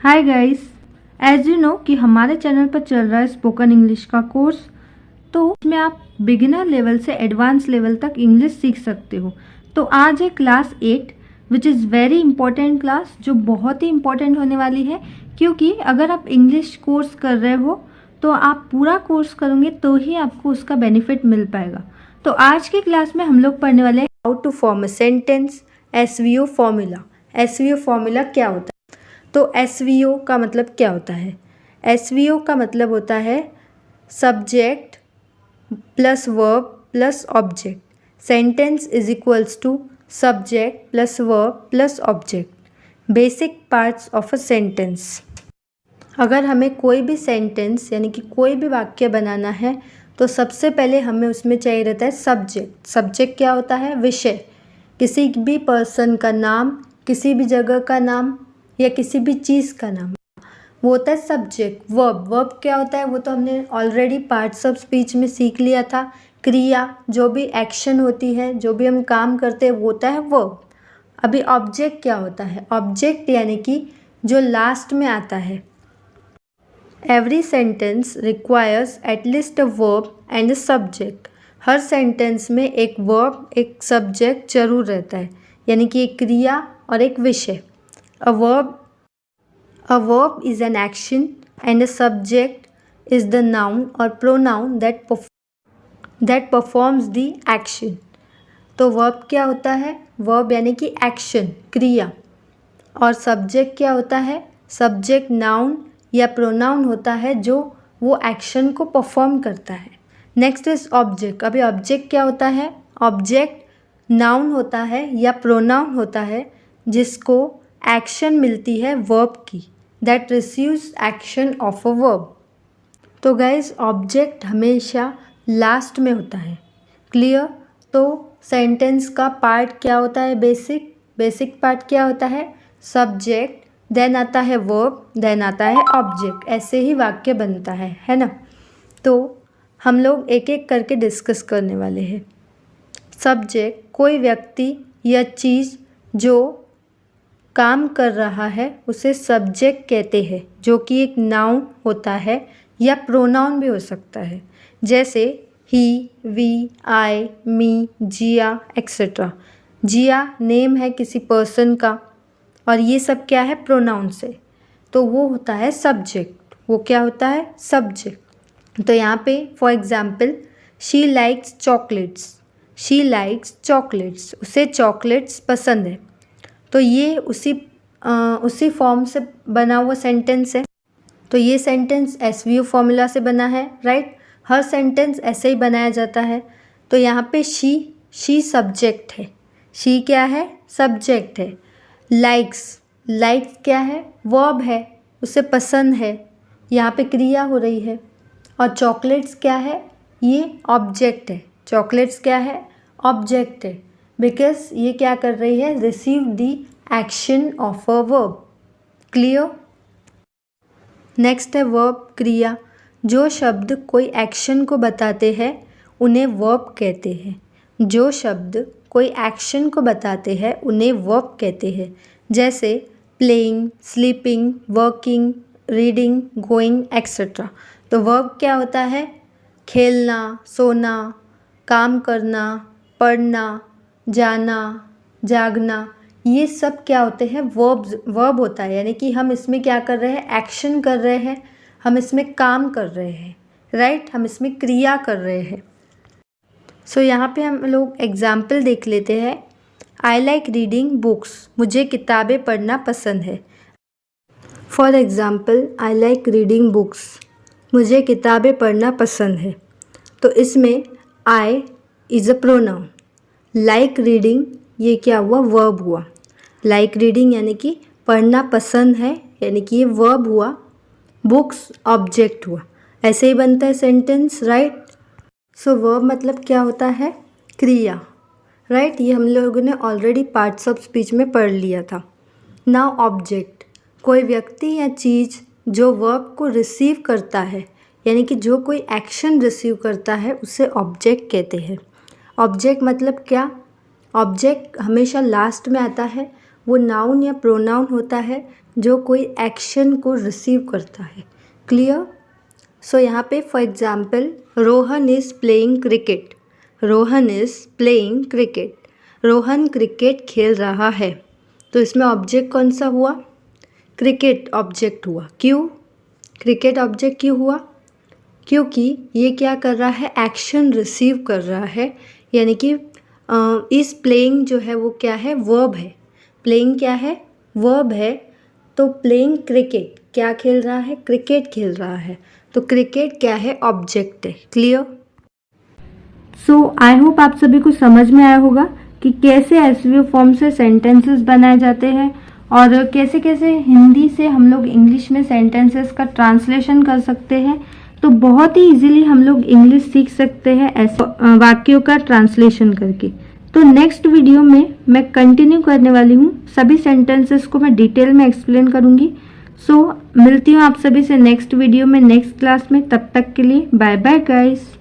Hi guys, as you know कि हमारे channel पर चल रहा है स्पोकन इंग्लिश का कोर्स। तो इसमें आप बिगिनर लेवल से एडवांस लेवल तक इंग्लिश सीख सकते हो। तो आज है class 8 which is very important class, जो बहुत ही इंपॉर्टेंट होने वाली है, क्योंकि अगर आप इंग्लिश कोर्स कर रहे हो तो आप पूरा कोर्स करोगे तो ही आपको उसका बेनिफिट मिल पाएगा। तो आज की क्लास में हम लोग पढ़ने वाले हैं how to form a sentence, SVO formula. SVO formula क्या होता है? तो एसवीओ का मतलब क्या होता है? एसवीओ का मतलब होता है subject plus verb plus object. Sentence is equals to subject plus verb plus object. Basic parts of a sentence. अगर हमें कोई भी सेंटेंस यानी कि कोई भी वाक्य बनाना है तो सबसे पहले हमें उसमें चाहिए रहता है सब्जेक्ट। सब्जेक्ट क्या होता है? विषय। किसी भी पर्सन का नाम, किसी भी जगह का नाम या किसी भी चीज़ का नाम, वो होता है सब्जेक्ट। वर्ब, वर्ब क्या होता है वो तो हमने ऑलरेडी पार्ट्स ऑफ स्पीच में सीख लिया था। क्रिया, जो भी एक्शन होती है, जो भी हम काम करते हैं वो होता है वर्ब। अभी ऑब्जेक्ट क्या होता है? ऑब्जेक्ट यानी कि जो लास्ट में आता है। Every sentence requires at least a verb and a subject. Her sentence में एक वर्ब, एक सब्जेक्ट जरूर रहता है, यानी कि एक क्रिया और एक विषय। A verb is an action and a subject is the noun or pronoun that performs the action. तो verb क्या होता है? verb यानी कि action, क्रिया। और subject क्या होता है? subject noun या pronoun होता है जो वो action को perform करता है। Next is object। अभी object क्या होता है? object noun होता है या pronoun होता है जिसको एक्शन मिलती है वर्ब की, that receives action of a verb. तो गाइज ऑब्जेक्ट हमेशा लास्ट में होता है। क्लियर? तो सेंटेंस का पार्ट क्या होता है? बेसिक। बेसिक पार्ट क्या होता है? सब्जेक्ट, देन आता है वर्ब, देन आता है ऑब्जेक्ट। ऐसे ही वाक्य बनता है ना? तो हम लोग एक एक करके डिस्कस करने वाले हैं। सब्जेक्ट, कोई व्यक्ति या चीज़ जो काम कर रहा है उसे सब्जेक्ट कहते हैं, जो कि एक नाउन होता है या प्रोनाउन भी हो सकता है, जैसे he, we, I, me, Jiya etcetera. Jiya name है किसी पर्सन का और ये सब क्या है? प्रोनाउन से। तो वो होता है सब्जेक्ट। वो क्या होता है? सब्जेक्ट। तो यहाँ पे for example, she likes chocolates. She likes chocolates, उसे चॉकलेट्स पसंद है। तो ये उसी फॉर्म से बना हुआ सेंटेंस है। तो ये सेंटेंस एसवीओ फॉर्मूला से बना है, राइट? हर सेंटेंस ऐसे ही बनाया जाता है। तो यहाँ पे शी सब्जेक्ट है। शी क्या है? सब्जेक्ट है। लाइक्स, लाइक्स क्या है? वर्ब है, उसे पसंद है, यहाँ पे क्रिया हो रही है। और चॉकलेट्स क्या है? ये ऑब्जेक्ट है। चॉकलेट्स क्या है? ऑब्जेक्ट है, बिकॉज ये क्या कर रही है? Receive the action of a verb. Clear? Next है वर्ब, क्रिया। जो शब्द कोई एक्शन को बताते हैं उन्हें वर्ब कहते हैं। जो शब्द कोई एक्शन को बताते हैं उन्हें वर्ब कहते हैं, जैसे playing, sleeping, working, reading, going etcetera. तो वर्ब क्या होता है? खेलना, सोना, काम करना, पढ़ना, जाना, जागना, ये सब क्या होते हैं? वर्ब होता है, यानी कि हम इसमें क्या कर रहे हैं? एक्शन कर रहे हैं, हम इसमें काम कर रहे हैं, राइट? हम इसमें क्रिया कर रहे हैं। सो यहाँ पे हम लोग एग्जाम्पल देख लेते हैं। आई लाइक रीडिंग बुक्स, मुझे किताबें पढ़ना पसंद है। For example, I like reading books, मुझे किताबें पढ़ना पसंद है। तो इसमें I is a pronoun. Like reading, ये क्या हुआ? वर्ब हुआ। लाइक रीडिंग यानी कि पढ़ना पसंद है, यानी कि ये वर्ब हुआ। बुक्स ऑब्जेक्ट हुआ। ऐसे ही बनता है सेंटेंस, राइट? सो वर्ब मतलब क्या होता है? क्रिया, राइट? ये हम लोगों ने ऑलरेडी पार्ट्स ऑफ स्पीच में पढ़ लिया था। नाउ ऑब्जेक्ट, कोई व्यक्ति या चीज़ जो वर्ब को रिसीव करता है, यानी कि जो कोई एक्शन रिसीव करता है उसे ऑब्जेक्ट कहते हैं। ऑब्जेक्ट मतलब क्या? ऑब्जेक्ट हमेशा लास्ट में आता है। वो नाउन या प्रोनाउन होता है जो कोई एक्शन को रिसीव करता है। क्लियर? सो यहाँ पे for example Rohan is playing cricket, Rohan is playing cricket, Rohan cricket खेल रहा है। तो इसमें ऑब्जेक्ट कौन सा हुआ? क्रिकेट ऑब्जेक्ट हुआ। क्यों क्रिकेट ऑब्जेक्ट क्यों हुआ? क्योंकि ये क्या कर रहा है? एक्शन रिसीव कर रहा है, यानी कि इस प्लेइंग जो है वो क्या है? वर्ब है। प्लेइंग क्या है? वर्ब है। तो प्लेइंग क्रिकेट क्या खेल रहा है? क्रिकेट खेल रहा है। तो क्रिकेट क्या है? ऑब्जेक्ट है। क्लियर? सो आई होप आप सभी को समझ में आया होगा कि कैसे एसवीओ फॉर्म से सेंटेंसेस बनाए जाते हैं और कैसे कैसे हिंदी से हम लोग इंग्लिश में सेंटेंसेस का ट्रांसलेशन कर सकते हैं। तो बहुत ही इजीली हम लोग इंग्लिश सीख सकते हैं ऐसे वाक्यों का ट्रांसलेशन करके। तो नेक्स्ट वीडियो में मैं कंटिन्यू करने वाली हूँ, सभी सेंटेंसेस को मैं डिटेल में एक्सप्लेन करूँगी। सो मिलती हूँ आप सभी से नेक्स्ट वीडियो में, नेक्स्ट क्लास में। तब तक के लिए बाय बाय गाइस।